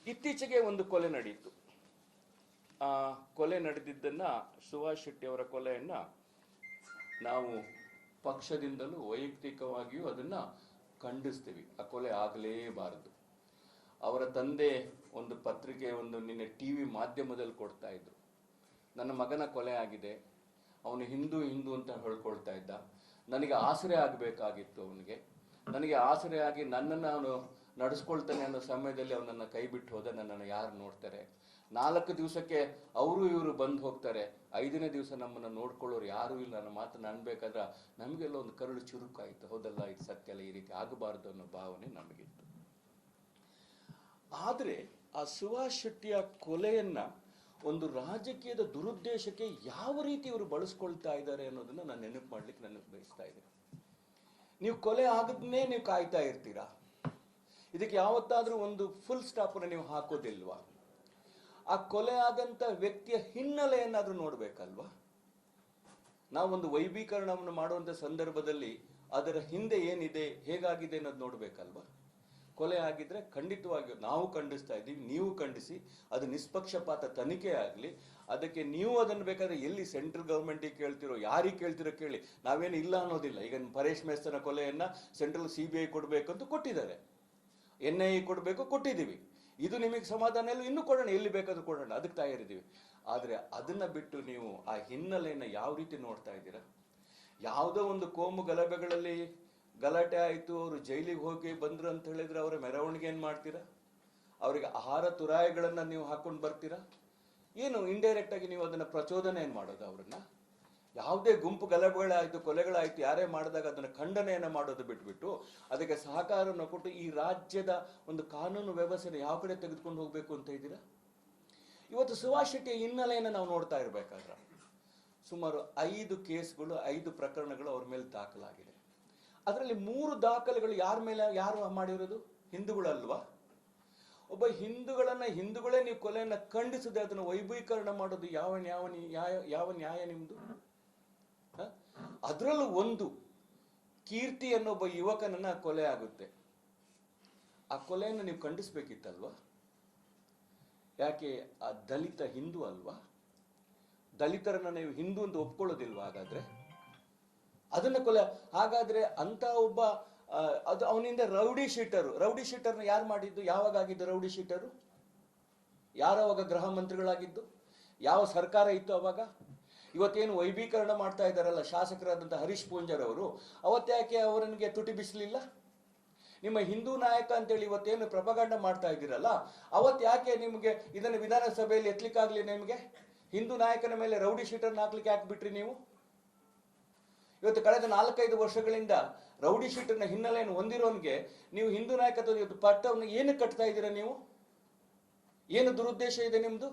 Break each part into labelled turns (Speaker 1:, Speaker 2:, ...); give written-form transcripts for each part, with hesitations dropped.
Speaker 1: ಇತ್ತೀಚೆಗೆ ಒಂದು ಕೊಲೆ ನಡೆಯಿತು. ಆ ಕೊಲೆ ನಡೆದಿದ್ದನ್ನ, ಸುಭಾಷ್ ಶೆಟ್ಟಿ ಅವರ ಕೊಲೆಯನ್ನ ನಾವು ಪಕ್ಷದಿಂದಲೂ ವೈಯಕ್ತಿಕವಾಗಿಯೂ ಅದನ್ನ ಖಂಡಿಸ್ತೀವಿ. ಆ ಕೊಲೆ ಆಗಲೇಬಾರದು. ಅವರ ತಂದೆ ಒಂದು ಪತ್ರಿಕೆ, ಒಂದು ನಿನ್ನೆ ಟಿವಿ ಮಾಧ್ಯಮದಲ್ಲಿ ಕೊಡ್ತಾ ಇದ್ರು, ನನ್ನ ಮಗನ ಕೊಲೆ ಆಗಿದೆ, ಅವನು ಹಿಂದೂ ಅಂತ ಹೇಳ್ಕೊಳ್ತಾ ಇದ್ದ, ನನಗೆ ಆಸರೆ ಆಗಬೇಕಾಗಿತ್ತು ಅವನಿಗೆ, ನನಗೆ ಆಸರೆ ಆಗಿ ನನ್ನನ್ನು ಅವನು ನಡೆಸ್ಕೊಳ್ತಾನೆ ಅನ್ನೋ ಸಮಯದಲ್ಲಿ ಅವನನ್ನು ಕೈ ಬಿಟ್ಟು ಹೋದ, ನನ್ನನ್ನು ಯಾರು ನೋಡ್ತಾರೆ? 4 ದಿವಸಕ್ಕೆ ಅವರು ಇವರು ಬಂದು ಹೋಗ್ತಾರೆ, 5ನೇ ದಿವಸ ನಮ್ಮನ್ನು ನೋಡ್ಕೊಳ್ಳೋರು ಯಾರೂ ಇಲ್ಲ. ನನ್ನ ಮಾತನ್ನು ಅನ್ಬೇಕಾದ್ರೆ ನಮಗೆಲ್ಲ ಒಂದು ಕರುಳು ಚುರುಕಾಯಿತು, ಹೌದಲ್ಲ ಇದು ಸತ್ಯ ಅಲ್ಲ, ಈ ರೀತಿ ಆಗಬಾರ್ದು ಅನ್ನೋ ಭಾವನೆ ನಮಗಿತ್ತು. ಆದರೆ ಆ ಸುಭಾಷ್ ಶೆಟ್ಟಿಯ ಕೊಲೆಯನ್ನ ಒಂದು ರಾಜಕೀಯದ ದುರುದ್ದೇಶಕ್ಕೆ ಯಾವ ರೀತಿ ಇವರು ಬಳಸ್ಕೊಳ್ತಾ ಇದ್ದಾರೆ ಅನ್ನೋದನ್ನ ನಾನು ನೆನಪು ಮಾಡ್ಲಿಕ್ಕೆ ನನಗೆ ಬಯಸ್ತಾ ಇದ್ದೀನಿ. ನೀವು ಕೊಲೆ ಆಗದನ್ನೇ ನೀವು ಕಾಯ್ತಾ ಇರ್ತೀರಾ? ಇದಕ್ಕೆ ಯಾವತ್ತಾದ್ರೂ ಒಂದು ಫುಲ್ ಸ್ಟಾಪ್ ನೀವು ಹಾಕೋದಿಲ್ವಾ? ಆ ಕೊಲೆ ಆದಂತ ವ್ಯಕ್ತಿಯ ಹಿನ್ನೆಲೆಯನ್ನಾದ್ರೂ ನೋಡ್ಬೇಕಲ್ವಾ? ನಾವೊಂದು ವೈಭೀಕರಣವನ್ನು ಮಾಡುವಂತ ಸಂದರ್ಭದಲ್ಲಿ ಅದರ ಹಿಂದೆ ಏನಿದೆ, ಹೇಗಾಗಿದೆ ಅನ್ನೋದು ನೋಡ್ಬೇಕಲ್ವಾ? ಕೊಲೆ ಆಗಿದ್ರೆ ಖಂಡಿತವಾಗಿಯೂ ನಾವು ಖಂಡಿಸ್ತಾ ಇದ್ದೀವಿ, ನೀವು ಖಂಡಿಸಿ, ಅದು ನಿಷ್ಪಕ್ಷಪಾತ ತನಿಖೆ ಆಗಲಿ. ಅದಕ್ಕೆ ನೀವು ಅದನ್ನು ಬೇಕಾದ್ರೆ ಎಲ್ಲಿ ಸೆಂಟ್ರಲ್ ಗೌರ್ಮೆಂಟಿಗೆ ಕೇಳ್ತಿರೋ, ಯಾರಿಗೆ ಕೇಳ್ತಿರೋ ಕೇಳಿ, ನಾವೇನು ಇಲ್ಲ ಅನ್ನೋದಿಲ್ಲ. ಈಗ ಪರೇಶ್ ಮೇಸ್ತನ ಕೊಲೆಯನ್ನ ಸೆಂಟ್ರಲ್ CBI ಕೊಡಬೇಕಂತ ಕೊಟ್ಟಿದ್ದಾರೆ, NIA ಕೊಡಬೇಕು, ಕೊಟ್ಟಿದ್ದೀವಿ. ಇದು ನಿಮಗೆ ಸಮಾಧಾನ ಇಲ್ಲ, ಇನ್ನೂ ಕೊಡೋಣ, ಎಲ್ಲಿ ಬೇಕಾದ್ರೂ ಕೊಡೋಣ, ಅದಕ್ಕೆ ತಯಾರಿದ್ದೀವಿ. ಆದರೆ ಅದನ್ನ ಬಿಟ್ಟು ನೀವು ಆ ಹಿನ್ನೆಲೆಯನ್ನು ಯಾವ ರೀತಿ ನೋಡ್ತಾ ಇದ್ದೀರಾ? ಯಾವುದೋ ಒಂದು ಕೋಮು ಗಲಭೆಗಳಲ್ಲಿ ಗಲಾಟೆ ಆಯಿತು, ಅವರು ಜೈಲಿಗೆ ಹೋಗಿ ಬಂದ್ರು ಅಂತ ಹೇಳಿದ್ರೆ ಅವರ ಮೆರವಣಿಗೆ ಏನು ಮಾಡ್ತೀರಾ? ಅವರಿಗೆ ಆಹಾರ ತುರಾಯಿಗಳನ್ನ ನೀವು ಹಾಕೊಂಡು ಬರ್ತೀರಾ? ಏನು ಇಂಡೈರೆಕ್ಟ್ ಆಗಿ ನೀವು ಅದನ್ನ ಪ್ರಚೋದನೆ ಏನು ಮಾಡೋದು? ಅವ್ರನ್ನ ಯಾವುದೇ ಗುಂಪು ಗಲಭೆಗಳಾಯಿತು, ಕೊಲೆಗಳಾಯಿತು, ಯಾರೇ ಮಾಡಿದಾಗ ಅದನ್ನ ಖಂಡನೆಯನ್ನು ಮಾಡೋದು ಬಿಟ್ಬಿಟ್ಟು ಅದಕ್ಕೆ ಸಹಕಾರವನ್ನು ಕೊಟ್ಟು ಈ ರಾಜ್ಯದ ಒಂದು ಕಾನೂನು ವ್ಯವಸ್ಥೆನ ಯಾವ ಕಡೆ ತೆಗೆದುಕೊಂಡು ಹೋಗ್ಬೇಕು ಅಂತ ಇದ್ದೀರಾ? ಇವತ್ತು ಸುಭಾಷ್ ಶೆಟ್ಟಿಯ ಹಿನ್ನೆಲೆಯನ್ನು ನಾವು ನೋಡ್ತಾ ಇರಬೇಕಾದ್ರೆ ಸುಮಾರು 5 ಕೇಸ್ಗಳು, 5 ಪ್ರಕರಣಗಳು ಅವ್ರ ಮೇಲೆ ದಾಖಲಾಗಿದೆ. ಅದರಲ್ಲಿ 3 ದಾಖಲೆಗಳು ಯಾರು ಮಾಡಿರೋದು? ಹಿಂದೂಗಳಲ್ವಾ? ಒಬ್ಬ ಹಿಂದೂಗಳೇ ನೀವು ಕೊಲೆಯನ್ನ ಖಂಡಿಸದೆ ಅದನ್ನು ವೈಭವೀಕರಣ ಮಾಡೋದು ಯಾವ ನ್ಯಾಯ ನಿಮ್ದು? ಅದರಲ್ಲೂ ಒಂದು ಕೀರ್ತಿ ಅನ್ನೊಬ್ಬ ಯುವಕನನ್ನ ಕೊಲೆ ಆಗುತ್ತೆ. ಆ ಕೊಲೆಯನ್ನು ನೀವು ಖಂಡಿಸ್ಬೇಕಿತ್ತಲ್ವಾ? ಯಾಕೆ ಆ ದಲಿತ ಹಿಂದೂ ಅಲ್ವಾ? ದಲಿತರನ್ನ ನೀವು ಹಿಂದೂ ಅಂತ ಒಪ್ಕೊಳ್ಳೋದಿಲ್ವಾ? ಹಾಗಾದ್ರೆ ಅದನ್ನ ಕೊಲೆ. ಹಾಗಾದ್ರೆ ಅಂತ ಒಬ್ಬ ಅದು ಅವನಿಂದ ರೌಡಿ ಶೀಟರ್ನ ಯಾರು ಮಾಡಿದ್ದು? ಯಾವಾಗ ಆಗಿದ್ದು ರೌಡಿ ಶೀಟರು? ಯಾರವಾಗ ಗೃಹ ಮಂತ್ರಿಗಳಾಗಿದ್ದು? ಯಾವ ಸರ್ಕಾರ ಇತ್ತು ಅವಾಗ? ಇವತ್ತೇನು ವೈಭೀಕರಣ ಮಾಡ್ತಾ ಇದ್ದಾರಲ್ಲ ಶಾಸಕರಾದಂಥ ಹರೀಶ್ ಪೂಂಜರ್ ಅವರು, ಅವತ್ತ್ಯಾಕೆ ಅವರನಿಗೆ ತುಟಿ ಬಿಸಲಿಲ್ಲ? ನಿಮ್ಮ ಹಿಂದೂ ನಾಯಕ ಅಂತೇಳಿ ಇವತ್ತೇನು ಪ್ರಪಗಾಂಡ ಮಾಡ್ತಾ ಇದ್ದೀರಲ್ಲ, ಅವತ್ತ್ಯಾಕೆ ನಿಮಗೆ ಇದನ್ನು ವಿಧಾನಸಭೆಯಲ್ಲಿ ಎತ್ತಲಿಕ್ಕಾಗ್ಲಿ? ನಿಮಗೆ ಹಿಂದೂ ನಾಯಕನ ಮೇಲೆ ರೌಡಿ ಶೀಟರ್ನ ಹಾಕ್ಲಿಕ್ಕೆ ಯಾಕೆ ಬಿಟ್ರಿ ನೀವು? ಇವತ್ತು ಕಳೆದ 4-5 ವರ್ಷಗಳಿಂದ ರೌಡಿ ಶೀಟರ್ನ ಹಿನ್ನೆಲೆಯನ್ನು ಹೊಂದಿರೋನ್ಗೆ ನೀವು ಹಿಂದೂ ನಾಯಕತ್ವದ ಪಟ್ಟವನ್ನು ಏನು ಕಟ್ತಾ ಇದ್ದೀರಾ ನೀವು? ಏನು ದುರುದ್ದೇಶ ಇದೆ ನಿಮ್ದು?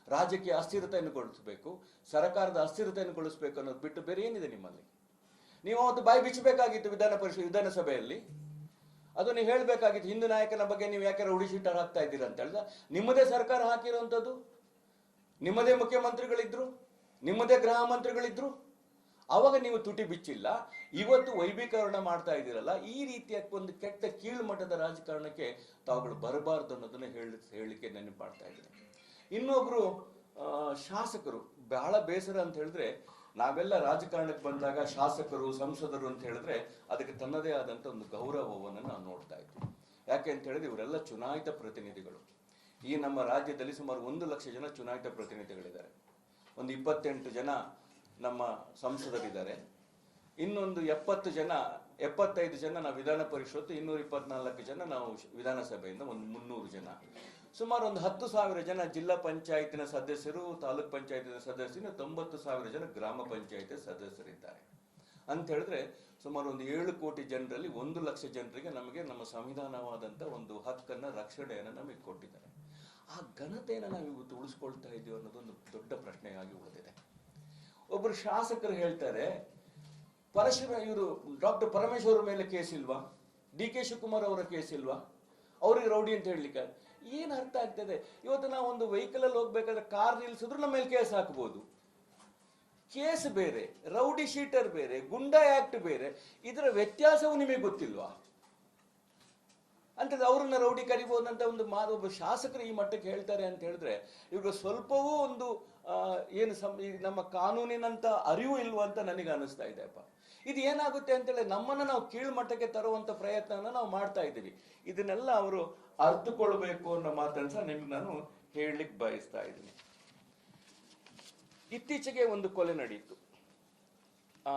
Speaker 1: ರಾಜಕೀಯ ಅಸ್ಥಿರತೆಯನ್ನು ಗೊಳಿಸಬೇಕು, ಸರ್ಕಾರದ ಅಸ್ಥಿರತೆಯನ್ನು ಗೊಳಿಸಬೇಕು ಅನ್ನೋದು ಬಿಟ್ಟು ಬೇರೆ ಏನಿದೆ ನಿಮ್ಮಲ್ಲಿ? ನೀವು ಅವತ್ತು ಬಾಯಿ ಬಿಚ್ಚಬೇಕಾಗಿತ್ತು ವಿಧಾನಸಭೆಯಲ್ಲಿ. ಅದು ನೀವು ಹೇಳಬೇಕಾಗಿತ್ತು, ಹಿಂದೂ ನಾಯಕನ ಬಗ್ಗೆ ನೀವು ಯಾಕೆ ರೌಡಿ ಶೀಟರ್ ಹಾಕ್ತಾ ಇದ್ದೀರಾ ಅಂತ ಹೇಳಿದ. ನಿಮ್ಮದೇ ಸರ್ಕಾರ ಹಾಕಿರುವಂಥದ್ದು, ನಿಮ್ಮದೇ ಮುಖ್ಯಮಂತ್ರಿಗಳಿದ್ರು, ನಿಮ್ಮದೇ ಗೃಹ ಮಂತ್ರಿಗಳಿದ್ರು, ಅವಾಗ ನೀವು ತುಟಿ ಬಿಚ್ಚಿಲ್ಲ. ಇವತ್ತು ವೈಭೀಕರಣ ಮಾಡ್ತಾ ಇದ್ದೀರಲ್ಲ, ಈ ರೀತಿಯ ಒಂದು ಕೆಟ್ಟ ಕೀಳು ಮಟ್ಟದ ರಾಜಕಾರಣಕ್ಕೆ ತಾವುಗಳು ಬರಬಾರ್ದು ಅನ್ನೋದನ್ನ ಹೇಳಲಿಕ್ಕೆ ನೆನಪು ಮಾಡ್ತಾ ಇದ್ದೀನಿ. ಇನ್ನೊಬ್ರು ಶಾಸಕರು, ಬಹಳ ಬೇಸರ ಅಂತ ಹೇಳಿದ್ರೆ, ನಾವೆಲ್ಲ ರಾಜಕಾರಣಕ್ಕೆ ಬಂದಾಗ ಶಾಸಕರು, ಸಂಸದರು ಅಂತ ಹೇಳಿದ್ರೆ ಅದಕ್ಕೆ ತನ್ನದೇ ಆದಂತ ಒಂದು ಗೌರವವನ್ನು ನಾವು ನೋಡ್ತಾ ಇದ್ವಿ. ಯಾಕೆ ಅಂತ ಹೇಳಿದ್ರೆ ಇವರೆಲ್ಲ ಚುನಾಯಿತ ಪ್ರತಿನಿಧಿಗಳು. ಈ ನಮ್ಮ ರಾಜ್ಯದಲ್ಲಿ ಸುಮಾರು 1 ಲಕ್ಷ ಜನ ಚುನಾಯಿತ ಪ್ರತಿನಿಧಿಗಳಿದ್ದಾರೆ. ಒಂದು 28 ಜನ ನಮ್ಮ ಸಂಸದರಿದ್ದಾರೆ, ಇನ್ನೊಂದು 75 ಜನ ನಾವು ವಿಧಾನ ಪರಿಷತ್ತು, 224 ಜನ ನಾವು ವಿಧಾನಸಭೆಯಿಂದ, ಒಂದು 300 ಜನ, ಸುಮಾರು ಒಂದು 10,000 ಜನ ಜಿಲ್ಲಾ ಪಂಚಾಯತಿನ ಸದಸ್ಯರು, ತಾಲೂಕ್ ಪಂಚಾಯತಿನ ಸದಸ್ಯರು, 90,000 ಜನ ಗ್ರಾಮ ಪಂಚಾಯತಿ ಸದಸ್ಯರಿದ್ದಾರೆ. ಅಂತ ಹೇಳಿದ್ರೆ ಸುಮಾರು ಒಂದು 7 ಕೋಟಿ ಜನರಲ್ಲಿ 1 ಲಕ್ಷ ಜನರಿಗೆ ನಮಗೆ ನಮ್ಮ ಸಂವಿಧಾನವಾದಂತ ಒಂದು ಹಕ್ಕನ್ನ, ರಕ್ಷಣೆಯನ್ನು ನಮಗೆ ಕೊಟ್ಟಿದ್ದಾರೆ. ಆ ಘನತೆಯನ್ನು ನಾವು ಇವತ್ತು ಉಳಿಸ್ಕೊಳ್ತಾ ಇದ್ದೀವಿ ಅನ್ನೋದೊಂದು ದೊಡ್ಡ ಪ್ರಶ್ನೆಯಾಗಿ ಉಳಿದಿದೆ. ಒಬ್ಬರು ಶಾಸಕರು ಹೇಳ್ತಾರೆ, ಇವರು ಡಾಕ್ಟರ್ ಪರಮೇಶ್ವರ್ ಮೇಲೆ ಕೇಸ್ ಇಲ್ವಾ? DK ಶಿವಕುಮಾರ್ ಅವರ ಕೇಸ್ ಇಲ್ವಾ? ಅವ್ರಿಗೆ ರೌಡಿ ಅಂತ ಹೇಳಲಿಕ್ಕೆ ಏನ್ ಅರ್ಥ ಆಗ್ತದೆ? ಇವತ್ತು ನಾವು ಒಂದು ವೆಹಿಕಲ್ ಅಲ್ಲಿ ಹೋಗ್ಬೇಕಾದ್ರೆ ಕಾರ್ ನಿಲ್ಸಿದ್ರು ನಮ್ಮ ಮೇಲೆ ಕೇಸ್ ಹಾಕಬಹುದು. ಕೇಸ್ ಬೇರೆ, ರೌಡಿ ಶೀಟರ್ ಬೇರೆ, ಗುಂಡಾ ಆಕ್ಟ್ ಬೇರೆ. ಇದರ ವ್ಯತ್ಯಾಸವು ನಿಮಗೆ ಗೊತ್ತಿಲ್ವಾ? ಅಂತಂದ್ರೆ ಅವ್ರನ್ನ ರೌಡಿ ಕರಿಬಹುದಂತ ಒಂದು ಒಬ್ಬ ಶಾಸಕರು ಈ ಮಟ್ಟಕ್ಕೆ ಹೇಳ್ತಾರೆ ಅಂತ ಹೇಳಿದ್ರೆ ಇವಾಗ ಸ್ವಲ್ಪವೂ ಒಂದು ಏನು ಈ ನಮ್ಮ ಕಾನೂನಿನಂತ ಅರಿವು ಇಲ್ವಾ ಅಂತ ನನಗೆ ಅನಿಸ್ತಾ ಇದೆ ಅಪ್ಪ. ಇದು ಏನಾಗುತ್ತೆ ಅಂತೇಳಿ ನಮ್ಮನ್ನ ನಾವು ಕೀಳ್ಮಟ್ಟಕ್ಕೆ ತರುವಂತ ಪ್ರಯತ್ನನ ನಾವು ಮಾಡ್ತಾ ಇದ್ದೀವಿ. ಇದನ್ನೆಲ್ಲ ಅವರು ಅರ್ಥಕೊಳ್ಬೇಕು ಅನ್ನೋ ಮಾತನ್ನ ನಿಮ್ಗೆ ನಾನು ಹೇಳಲಿಕ್ಕೆ ಬಯಸ್ತಾ ಇದ್ದೀನಿ. ಇತ್ತೀಚೆಗೆ ಒಂದು ಕೊಲೆ ನಡೆಯಿತು. ಆ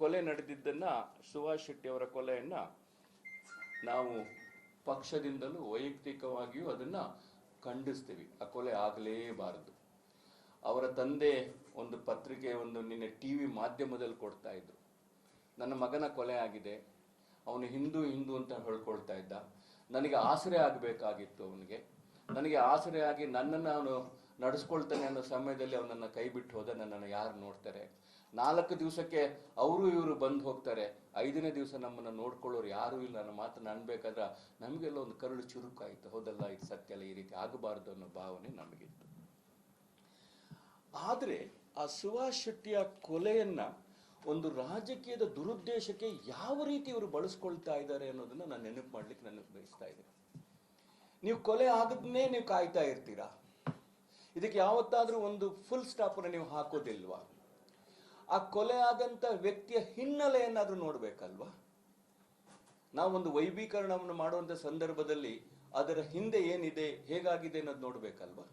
Speaker 1: ಕೊಲೆ ನಡೆದಿದ್ದನ್ನ ಸುಭಾಷ್ ಶೆಟ್ಟಿ ಅವರ ಕೊಲೆಯನ್ನ ನಾವು ಪಕ್ಷದಿಂದಲೂ ವೈಯಕ್ತಿಕವಾಗಿಯೂ ಅದನ್ನ ಖಂಡಿಸ್ತೀವಿ. ಆ ಕೊಲೆ ಆಗಲೇಬಾರದು. ಅವರ ತಂದೆ ಒಂದು ಪತ್ರಿಕೆ ನಿನ್ನೆ ಟಿವಿ ಮಾಧ್ಯಮದಲ್ಲಿ ಕೊಡ್ತಾ ಇದ್ರು, ನನ್ನ ಮಗನ ಕೊಲೆ ಆಗಿದೆ, ಅವನು ಹಿಂದೂ ಅಂತ ಹೇಳ್ಕೊಳ್ತಾ ಇದ್ದ, ನನಗೆ ಆಸರೆ ಆಗಬೇಕಾಗಿತ್ತು, ನನಗೆ ಆಸರೆ ಆಗಿ ನನ್ನನ್ನು ಅವನು ನಡೆಸ್ಕೊಳ್ತಾನೆ ಅನ್ನೋ ಸಮಯದಲ್ಲಿ ಅವನನ್ನು ಕೈ ಬಿಟ್ಟು ಹೋದ, ನನ್ನನ್ನು ಯಾರು ನೋಡ್ತಾರೆ, 4 ದಿವಸಕ್ಕೆ ಅವರು ಇವರು ಬಂದು ಹೋಗ್ತಾರೆ, 5ನೇ ದಿವಸ ನಮ್ಮನ್ನು ನೋಡ್ಕೊಳ್ಳೋರು ಯಾರೂ ಇಲ್ಲ ಅನ್ನೋ ಮಾತನ್ನು ಅನ್ಬೇಕಾದ್ರೆ ನಮಗೆಲ್ಲ ಒಂದು ಕರುಳು ಚುರುಕಾಯಿತು. ಹೌದಲ್ಲ, ಇದು ಸತ್ಯ ಅಲ್ಲ, ಈ ರೀತಿ ಆಗಬಾರ್ದು ಅನ್ನೋ ಭಾವನೆ ನಮಗಿತ್ತು. ಆದರೆ ಆ ಸುಭಾಷ್ ಶೆಟ್ಟಿಯ ಕೊಲೆಯನ್ನ ಒಂದು ರಾಜಕೀಯದ ದುರುದ್ದೇಶಕ್ಕೆ ಯಾವ ರೀತಿ ಇವರು ಬಳಸ್ಕೊಳ್ತಾ ಇದ್ದಾರೆ ಅನ್ನೋದನ್ನ ನಾನು ನೆನಪು ಮಾಡ್ಲಿಕ್ಕೆ ನನಗೆ ಬಯಸ್ತಾ ಇದ್ದೀನಿ. ನೀವು ಕೊಲೆ ಆಗದನ್ನೇ ನೀವು ಕಾಯ್ತಾ ಇರ್ತೀರಾ? ಇದಕ್ಕೆ ಯಾವತ್ತಾದ್ರೂ ಒಂದು ಫುಲ್ ಸ್ಟಾಪ್ ಅನ್ನು ನೀವು ಹಾಕೋದಿಲ್ವಾ? ಆ ಕೊಲೆ ಆದಂತ ವ್ಯಕ್ತಿಯ ಹಿನ್ನೆಲೆಯನ್ನಾದ್ರೂ ನೋಡ್ಬೇಕಲ್ವಾ? ನಾವೊಂದು ವೈಭೀಕರಣವನ್ನು ಮಾಡುವಂತ ಸಂದರ್ಭದಲ್ಲಿ ಅದರ ಹಿಂದೆ ಏನಿದೆ, ಹೇಗಾಗಿದೆ ಅನ್ನೋದು ನೋಡ್ಬೇಕಲ್ವಾ?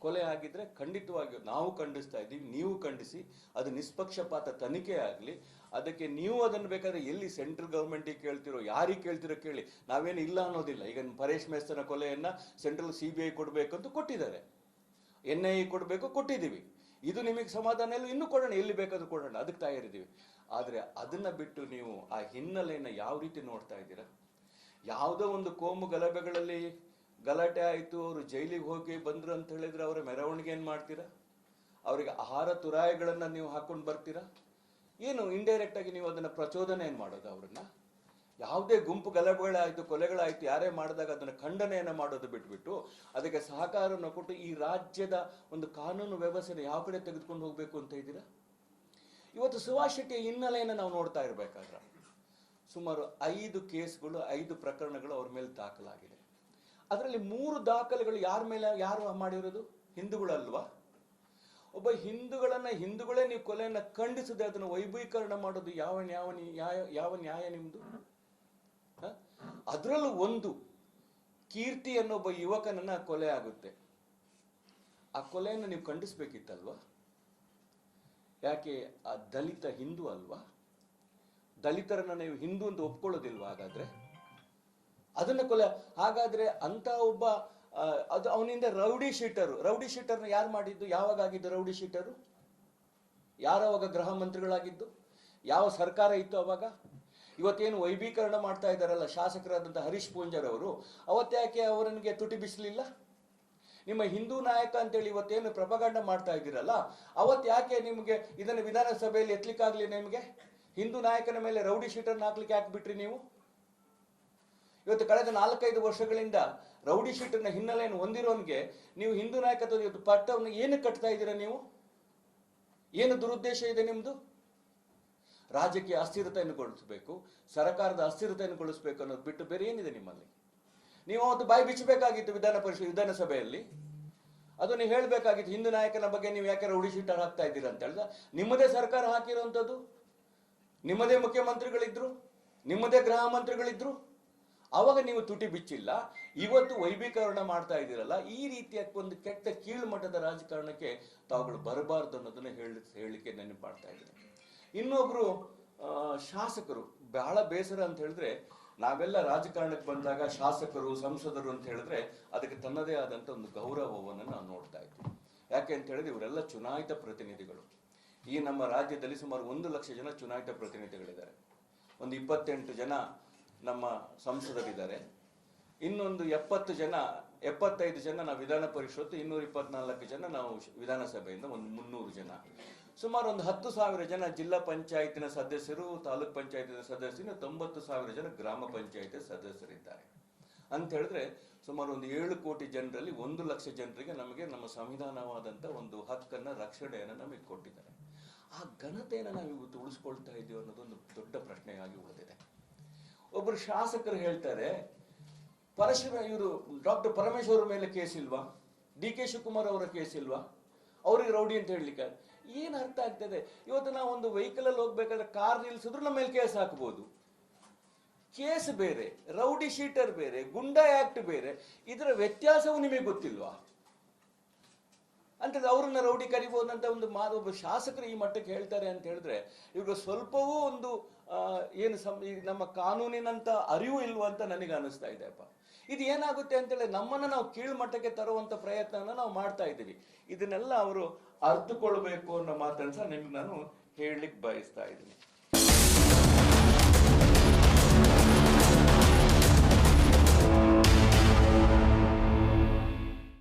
Speaker 1: ಕೊಲೆ ಆಗಿದ್ರೆ ಖಂಡಿತವಾಗಿಯೂ ನಾವು ಖಂಡಿಸ್ತಾ ಇದ್ದೀವಿ, ನೀವು ಖಂಡಿಸಿ, ಅದು ನಿಷ್ಪಕ್ಷಪಾತ ತನಿಖೆ ಆಗಲಿ. ಅದಕ್ಕೆ ನೀವು ಅದನ್ನು ಬೇಕಾದ್ರೆ ಎಲ್ಲಿ ಸೆಂಟ್ರಲ್ ಗೌರ್ಮೆಂಟಿಗೆ ಕೇಳ್ತಿರೋ, ಯಾರಿಗೆ ಕೇಳ್ತಿರೋ ಕೇಳಿ, ನಾವೇನು ಇಲ್ಲ ಅನ್ನೋದಿಲ್ಲ. ಈಗ ಪರೇಶ್ ಮೇಸ್ತನ ಕೊಲೆಯನ್ನ ಸೆಂಟ್ರಲ್ CBI ಕೊಡಬೇಕಂತ ಕೊಟ್ಟಿದ್ದಾರೆ, NIA ಕೊಡಬೇಕು ಕೊಟ್ಟಿದ್ದೀವಿ. ಇದು ನಿಮಗೆ ಸಮಾಧಾನ ಇಲ್ಲ, ಇನ್ನೂ ಕೊಡೋಣ, ಎಲ್ಲಿ ಬೇಕಾದ್ರೂ ಕೊಡೋಣ, ಅದಕ್ಕೆ ತಯಾರಿದ್ದೀವಿ. ಆದರೆ ಅದನ್ನ ಬಿಟ್ಟು ನೀವು ಆ ಹಿನ್ನೆಲೆಯನ್ನ ಯಾವ ರೀತಿ ನೋಡ್ತಾ ಇದ್ದೀರಾ? ಯಾವುದೋ ಒಂದು ಕೋಮು ಗಲಭೆಗಳಲ್ಲಿ ಗಲಾಟೆ ಆಯಿತು, ಅವರು ಜೈಲಿಗೆ ಹೋಗಿ ಬಂದ್ರು ಅಂತ ಹೇಳಿದ್ರೆ ಅವರ ಮೆರವಣಿಗೆ ಏನು ಮಾಡ್ತೀರಾ? ಅವರಿಗೆ ಆಹಾರ ತುರಾಯಿಗಳನ್ನ ನೀವು ಹಾಕೊಂಡು ಬರ್ತೀರಾ? ಏನು ಇಂಡೈರೆಕ್ಟ್ ಆಗಿ ನೀವು ಅದನ್ನ ಪ್ರಚೋದನೆ ಏನು ಮಾಡೋದು? ಅವ್ರನ್ನ ಯಾವುದೇ ಗುಂಪು ಗಲಭೆಗಳಾಯಿತು, ಕೊಲೆಗಳಾಯಿತು, ಯಾರೇ ಮಾಡಿದಾಗ ಅದನ್ನ ಖಂಡನೆಯನ್ನು ಮಾಡೋದು ಬಿಟ್ಬಿಟ್ಟು ಅದಕ್ಕೆ ಸಹಕಾರವನ್ನು ಕೊಟ್ಟು ಈ ರಾಜ್ಯದ ಒಂದು ಕಾನೂನು ವ್ಯವಸ್ಥೆ ಯಾವ ಕಡೆ ತೆಗೆದುಕೊಂಡು ಹೋಗ್ಬೇಕು ಅಂತ ಇದ್ದೀರಾ? ಇವತ್ತು ಸುಭಾಷ್ ಶೆಟ್ಟಿಯ ಹಿನ್ನೆಲೆಯನ್ನು ನಾವು ನೋಡ್ತಾ ಇರಬೇಕಾದ್ರೆ ಸುಮಾರು 5 ಕೇಸ್ಗಳು, 5 ಪ್ರಕರಣಗಳು ಅವ್ರ ಮೇಲೆ ದಾಖಲಾಗಿದೆ. ಅದರಲ್ಲಿ 3 ದಾಖಲೆಗಳು ಯಾರು ಮಾಡಿರೋದು? ಹಿಂದೂಗಳಲ್ವಾ? ಒಬ್ಬ ಹಿಂದೂಗಳೇ ನೀವು ಕೊಲೆಯನ್ನ ಖಂಡಿಸದೆ ಅದನ್ನು ವೈಭವೀಕರಣ ಮಾಡೋದು ಯಾವ ನ್ಯಾಯ ನಿಮ್ದು? ಅದರಲ್ಲೂ ಒಂದು ಕೀರ್ತಿ ಅನ್ನೋ ಒಬ್ಬ ಯುವಕನನ್ನ ಕೊಲೆ ಆಗುತ್ತೆ. ಆ ಕೊಲೆಯನ್ನು ನೀವು ಖಂಡಿಸ್ಬೇಕಿತ್ತಲ್ವಾ? ಯಾಕೆ ಆ ದಲಿತ ಹಿಂದೂ ಅಲ್ವಾ? ದಲಿತರನ್ನ ನೀವು ಹಿಂದೂ ಅಂತ ಒಪ್ಕೊಳ್ಳೋದಿಲ್ವಾ? ಹಾಗಾದ್ರೆ ಅದನ್ನ ಕೊಲೆ. ಹಾಗಾದ್ರೆ ಅಂತ ಒಬ್ಬ ಅದು ಅವನಿಂದ ರೌಡಿ ಶೀಟರ್ನ ಯಾರು ಮಾಡಿದ್ದು? ಯಾವಾಗ ಆಗಿದ್ದು ರೌಡಿ ಶೀಟರು? ಯಾರವಾಗ ಗೃಹ ಮಂತ್ರಿಗಳಾಗಿದ್ದು? ಯಾವ ಸರ್ಕಾರ ಇತ್ತು ಅವಾಗ? ಇವತ್ತೇನು ವೈಭೀಕರಣ ಮಾಡ್ತಾ ಇದ್ದಾರಲ್ಲ ಶಾಸಕರಾದಂಥ ಹರೀಶ್ ಪೂಂಜರ್ ಅವರು, ಅವತ್ತ್ಯಾಕೆ ಅವರನಿಗೆ ತುಟಿ ಬಿಸಲಿಲ್ಲ? ನಿಮ್ಮ ಹಿಂದೂ ನಾಯಕ ಅಂತೇಳಿ ಇವತ್ತೇನು ಪ್ರಪಗಾಂಡ ಮಾಡ್ತಾ ಇದ್ದೀರಲ್ಲ, ಅವತ್ತು ಯಾಕೆ ನಿಮಗೆ ಇದನ್ನು ವಿಧಾನಸಭೆಯಲ್ಲಿ ಎತ್ತಲಿಕ್ಕಾಗ್ಲಿ? ನಿಮಗೆ ಹಿಂದೂ ನಾಯಕನ ಮೇಲೆ ರೌಡಿ ಶೀಟರ್ನ ಹಾಕ್ಲಿಕ್ಕೆ ಯಾಕೆ ಬಿಟ್ರಿ ನೀವು? ಇವತ್ತು ಕಳೆದ 4-5 ವರ್ಷಗಳಿಂದ ರೌಡಿ ಶೀಟರ್ನ ಹಿನ್ನೆಲೆಯನ್ನು ಹೊಂದಿರೋನ್ಗೆ ನೀವು ಹಿಂದೂ ನಾಯಕತ್ವ ಇವತ್ತು ಪಟ್ಟವನ್ನು ಏನು ಕಟ್ತಾ ಇದ್ದೀರಾ ನೀವು? ಏನು ದುರುದ್ದೇಶ ಇದೆ ನಿಮ್ದು? ರಾಜಕೀಯ ಅಸ್ಥಿರತೆಯನ್ನು ಗೊಳಿಸಬೇಕು, ಸರ್ಕಾರದ ಅಸ್ಥಿರತೆಯನ್ನು ಗೊಳಿಸಬೇಕು ಅನ್ನೋದು ಬಿಟ್ಟು ಬೇರೆ ಏನಿದೆ ನಿಮ್ಮಲ್ಲಿ? ನೀವು ಅವತ್ತು ಬಾಯಿ ಬಿಚ್ಚಬೇಕಾಗಿತ್ತು ವಿಧಾನಸಭೆಯಲ್ಲಿ. ಅದು ನೀವು ಹೇಳಬೇಕಾಗಿತ್ತು, ಹಿಂದೂ ನಾಯಕನ ಬಗ್ಗೆ ನೀವು ಯಾಕೆ ರೌಡಿ ಶೀಟರ್ ಹಾಕ್ತಾ ಇದ್ದೀರಾ ಅಂತ ಹೇಳಿದ. ನಿಮ್ಮದೇ ಸರ್ಕಾರ ಹಾಕಿರುವಂಥದ್ದು, ನಿಮ್ಮದೇ ಮುಖ್ಯಮಂತ್ರಿಗಳಿದ್ರು, ನಿಮ್ಮದೇ ಗೃಹ ಮಂತ್ರಿಗಳಿದ್ರು, ಅವಾಗ ನೀವು ತುಟಿ ಬಿಚ್ಚಿಲ್ಲ. ಇವತ್ತು ವೈಭೀಕರಣ ಮಾಡ್ತಾ ಇದ್ದೀರಲ್ಲ, ಈ ರೀತಿಯ ಒಂದು ಕೆಟ್ಟ ಕೀಳು ಮಟ್ಟದ ರಾಜಕಾರಣಕ್ಕೆ ತಾವುಗಳು ಬರಬಾರ್ದು ಅನ್ನೋದನ್ನ ಹೇಳಲಿಕ್ಕೆ ನೆನಪು ಮಾಡ್ತಾ ಇದ್ದೀನಿ. ಇನ್ನೊಬ್ರು ಶಾಸಕರು, ಬಹಳ ಬೇಸರ ಅಂತ ಹೇಳಿದ್ರೆ, ನಾವೆಲ್ಲ ರಾಜಕಾರಣಕ್ಕೆ ಬಂದಾಗ ಶಾಸಕರು, ಸಂಸದರು ಅಂತ ಹೇಳಿದ್ರೆ ಅದಕ್ಕೆ ತನ್ನದೇ ಆದಂತ ಒಂದು ಗೌರವವನ್ನು ನಾವು ನೋಡ್ತಾ ಇದ್ವಿ. ಯಾಕೆ ಅಂತ ಹೇಳಿದ್ರೆ ಇವರೆಲ್ಲ ಚುನಾಯಿತ ಪ್ರತಿನಿಧಿಗಳು. ಈ ನಮ್ಮ ರಾಜ್ಯದಲ್ಲಿ ಸುಮಾರು 1 ಲಕ್ಷ ಜನ ಚುನಾಯಿತ ಪ್ರತಿನಿಧಿಗಳಿದ್ದಾರೆ. ಒಂದು 28 ಜನ ನಮ್ಮ ಸಂಸದರಿದ್ದಾರೆ. ಇನ್ನೊಂದು 75 ಜನ ನಾವು ವಿಧಾನ ಪರಿಷತ್ತು, 224 ಜನ ನಾವು ವಿಧಾನಸಭೆಯಿಂದ, ಒಂದು 300 ಜನ, ಸುಮಾರು ಒಂದು 10,000 ಜನ ಜಿಲ್ಲಾ ಪಂಚಾಯತಿನ ಸದಸ್ಯರು, ತಾಲೂಕ್ ಪಂಚಾಯತಿನ ಸದಸ್ಯರು, 90,000 ಜನ ಗ್ರಾಮ ಪಂಚಾಯತಿ ಸದಸ್ಯರಿದ್ದಾರೆ. ಅಂತ ಹೇಳಿದ್ರೆ ಸುಮಾರು ಒಂದು 7 ಕೋಟಿ ಜನರಲ್ಲಿ 1 ಲಕ್ಷ ಜನರಿಗೆ ನಮಗೆ ನಮ್ಮ ಸಂವಿಧಾನವಾದಂಥ ಒಂದು ಹಕ್ಕನ್ನ, ರಕ್ಷಣೆಯನ್ನು ನಮಗೆ ಕೊಟ್ಟಿದ್ದಾರೆ. ಆ ಘನತೆಯನ್ನು ನಾವು ಇವತ್ತು ಉಳಿಸ್ಕೊಳ್ತಾ ಇದ್ದೀವಿ ಅನ್ನೋದೊಂದು ದೊಡ್ಡ ಪ್ರಶ್ನೆಯಾಗಿ ಉಳಿದಿದೆ. ಒಬ್ಬರು ಶಾಸಕರು ಹೇಳ್ತಾರೆ, ಇವರು ಡಾಕ್ಟರ್ ಪರಮೇಶ್ವರ್ ಮೇಲೆ ಕೇಸ್ ಇಲ್ವಾ? ಡಿ ಕೆ ಶಿವಕುಮಾರ್ ಅವರ ಕೇಸ್ ಇಲ್ವಾ? ಅವ್ರಿಗೆ ರೌಡಿ ಅಂತ ಹೇಳಲಿಕ್ಕೆ ಏನು ಅರ್ಥ ಆಗ್ತದೆ? ಇವತ್ತು ನಾವು ಒಂದು ವೆಹಿಕಲ್ ಅಲ್ಲಿ ಹೋಗ್ಬೇಕಾದ್ರೆ ಕಾರ್ ನಿಲ್ಸಿದ್ರು ನಮ್ಮ ಮೇಲೆ ಕೇಸ್ ಹಾಕಬಹುದು. ಕೇಸ್ ಬೇರೆ, ರೌಡಿ ಶೀಟರ್ ಬೇರೆ, ಗುಂಡಾ ಆಕ್ಟ್ ಬೇರೆ. ಇದರ ವ್ಯತ್ಯಾಸವು ನಿಮಗೆ ಗೊತ್ತಿಲ್ವಾ? ಅಂತಂದ್ರೆ ಅವ್ರನ್ನ ರೌಡಿ ಕರಿಬಹುದಂತ ಒಬ್ಬ ಶಾಸಕರು ಈ ಮಟ್ಟಕ್ಕೆ ಹೇಳ್ತಾರೆ ಅಂತ ಹೇಳಿದ್ರೆ ಇವಾಗ ಸ್ವಲ್ಪವೂ ಒಂದು ನಮ್ಮ ಕಾನೂನಿನಂತ ಅರಿವು ಇಲ್ವಾ ಅಂತ ನನಗೆ ಅನಿಸ್ತಾ ಇದೆಯಪ್ಪ. ಇದು ಏನಾಗುತ್ತೆ ಅಂತೇಳಿ ನಮ್ಮನ್ನ ನಾವು ಕೀಳು ಮಟ್ಟಕ್ಕೆ ತರುವಂತ ಪ್ರಯತ್ನನ ನಾವು ಮಾಡ್ತಾ ಇದ್ದೀವಿ. ಇದನ್ನೆಲ್ಲ ಅವರು ಅರ್ಥಕೊಳ್ಬೇಕು ಅನ್ನೋ ಮಾತನ್ನ ನಿಮ್ಗೆ ನಾನು ಹೇಳಲಿಕ್ಕೆ ಬಯಸ್ತಾ ಇದ್ದೀನಿ.